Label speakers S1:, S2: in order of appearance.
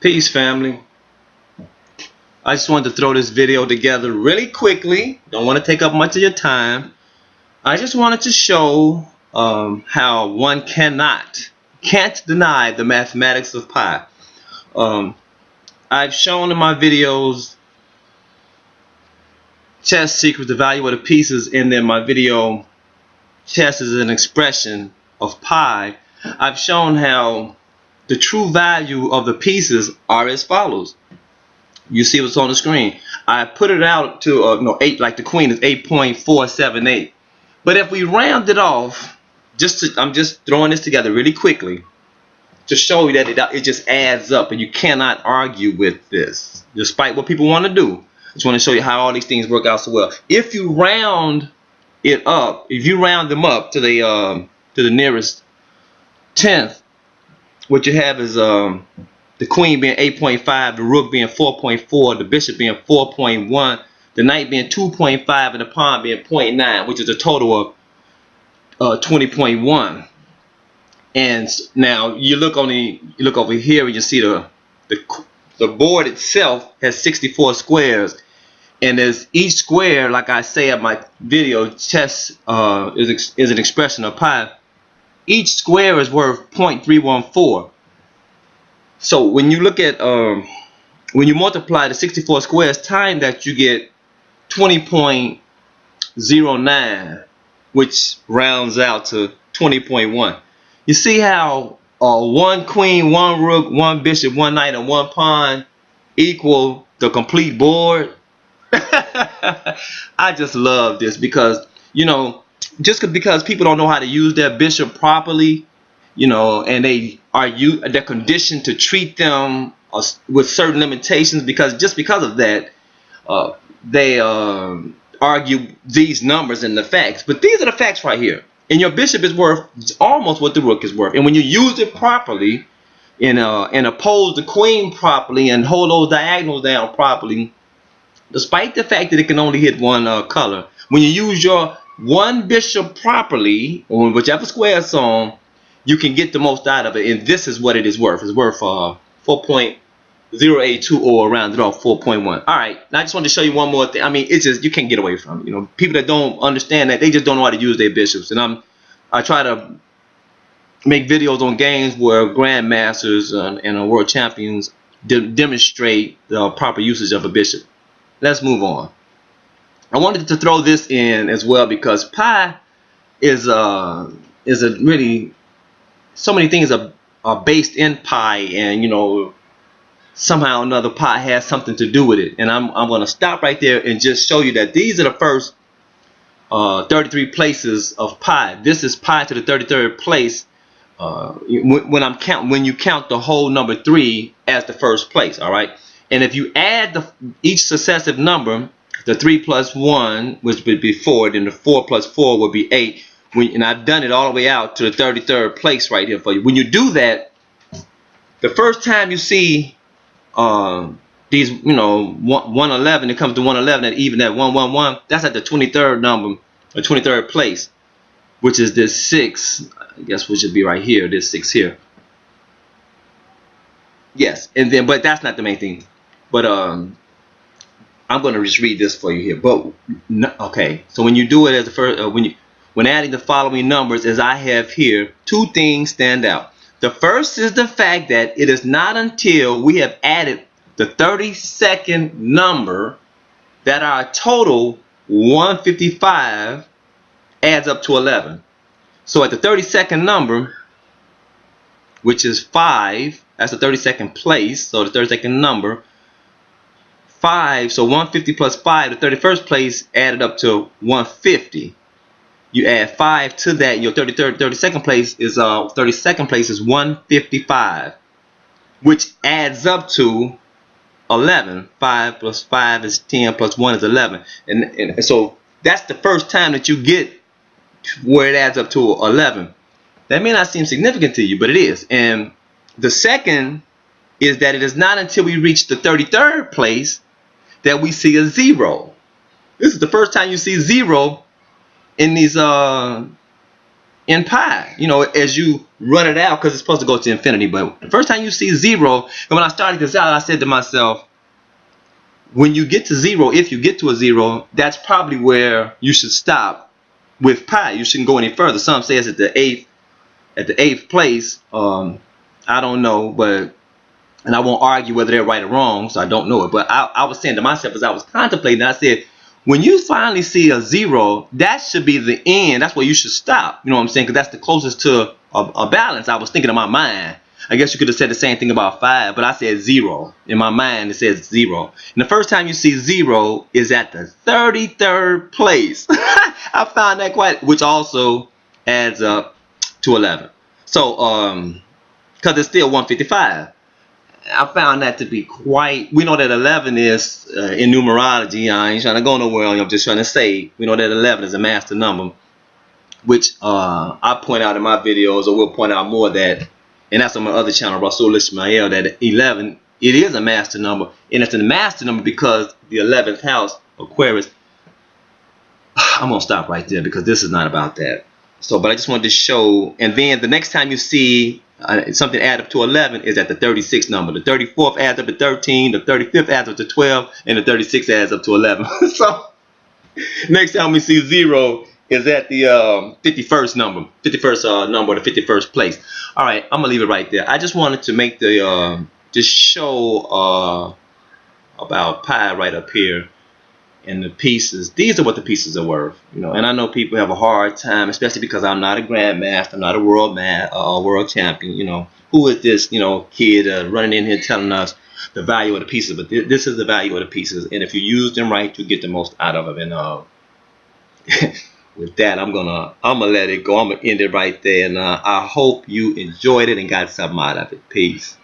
S1: Peace, family. I just wanted to throw this video together really quickly. Don't want to take up much of your time. I just wanted to show how one can't deny the mathematics of pi. I've shown in my videos chess secrets, the value of the pieces, and then my video chess is an expression of pi. I've shown how the true value of the pieces are as follows. You see what's on the screen. I put it out to 8, like the queen is 8.478. But if we round it off, I'm just throwing this together really quickly to show you that it just adds up, and you cannot argue with this, despite what people want to do. I just want to show you how all these things work out so well. If you round it up, if you round them up to the nearest tenth, what you have is the queen being 8.5, the rook being 4.4, the bishop being 4.1, the knight being 2.5, and the pawn being 0.9, which is a total of 20.1. And now you look over here and you see the board itself has 64 squares, and as each square, like I say in my video, chess is an expression of pi. Each square is worth 0.314. So when you look at when you multiply the 64 squares times that, you get 20.09, which rounds out to 20.1. You see how one queen, one rook, one bishop, one knight, and one pawn equal the complete board? I just love this because, just because people don't know how to use their bishop properly, and they're conditioned to treat them with certain limitations, because of that, they argue these numbers and the facts. But these are the facts right here. And your bishop is worth almost what the rook is worth. And when you use it properly and oppose the queen properly and hold those diagonals down properly, despite the fact that it can only hit one color, when you use your one bishop properly on whichever square it's on, you can get the most out of it. And this is what it is worth. It's worth 4.082, or rounded off 4.1. All right, now I just wanted to show you one more thing. I mean, it's just, you can't get away from it. People that don't understand that, they just don't know how to use their bishops. And I try to make videos on games where grandmasters and world champions demonstrate the proper usage of a bishop. Let's move on. I wanted to throw this in as well because pi is a really, so many things are based in pi, and somehow or another pi has something to do with it. And I'm going to stop right there and just show you that these are the first 33 places of pi. This is pi to the 33rd place when you count the whole number 3 as the first place. All right, and if you add each successive number, the 3 plus 1, which would be 4, then the 4 plus 4 would be 8. And I've done it all the way out to the 33rd place right here for you. When you do that, the first time you see these, 111, it comes to 111, and even at 111, that's at the 23rd number, or 23rd place, which is this 6. I guess which should be right here, this 6 here. Yes, and then, but that's not the main thing. But I'm going to just read this for you here. But okay, so when you do it as the first, when adding the following numbers as I have here, 2 things stand out. The first is the fact that it is not until we have added the 32nd number that our total 155 adds up to 11. So at the 32nd number, which is 5, that's the 32nd place, so the 32nd number, 5, so 150 plus 5, the 31st place added up to 150. You add 5 to that, your 32nd place is 155, which adds up to 11. 5 plus 5 is 10, plus 1 is 11, and so that's the first time that you get where it adds up to 11. That may not seem significant to you, but it is. And the second is that it is not until we reach the 33rd place that we see a 0. This is the first time you see 0 in these in pi, you know, as you run it out, because it's supposed to go to infinity. But the first time you see 0, and when I started this out, I said to myself, when you get to 0, if you get to a 0, that's probably where you should stop with pi. You shouldn't go any further. Some say it's at the eighth place. I don't know, but, and I won't argue whether they're right or wrong, so I don't know it. But I was saying to myself as I was contemplating, I said, when you finally see a 0, that should be the end. That's where you should stop. You know what I'm saying? Because that's the closest to a balance. I was thinking in my mind. I guess you could have said the same thing about 5, but I said 0. In my mind, it says 0. And the first time you see 0 is at the 33rd place. I found that which also adds up to 11. So, because it's still 155. I found that to be quite, we know that 11 is, in numerology, I ain't trying to go nowhere, I'm just trying to say, we know that 11 is a master number, which I point out in my videos, or we'll point out more that, and that's on my other channel, Rasul Ismail, that 11, it is a master number, and it's a master number because the 11th house, Aquarius. I'm going to stop right there because this is not about that. So, but I just wanted to show, and then the next time you see something add up to 11 is at the 36th number. The 34th adds up to 13, the 35th adds up to 12, and the 36th adds up to 11. So, next time we see 0 is at the 51st number, the 51st place. All right, I'm gonna leave it right there. I just wanted to make the just show about pi right up here. And the pieces, these are what the pieces are worth, you know. And I know people have a hard time, especially because I'm not a grandmaster, I'm not a world champion, you know. Who is this, you know, kid running in here telling us the value of the pieces? But this is the value of the pieces, and if you use them right, you get the most out of them. And with that, I'm gonna let it go. I'm gonna end it right there, and I hope you enjoyed it and got something out of it. Peace.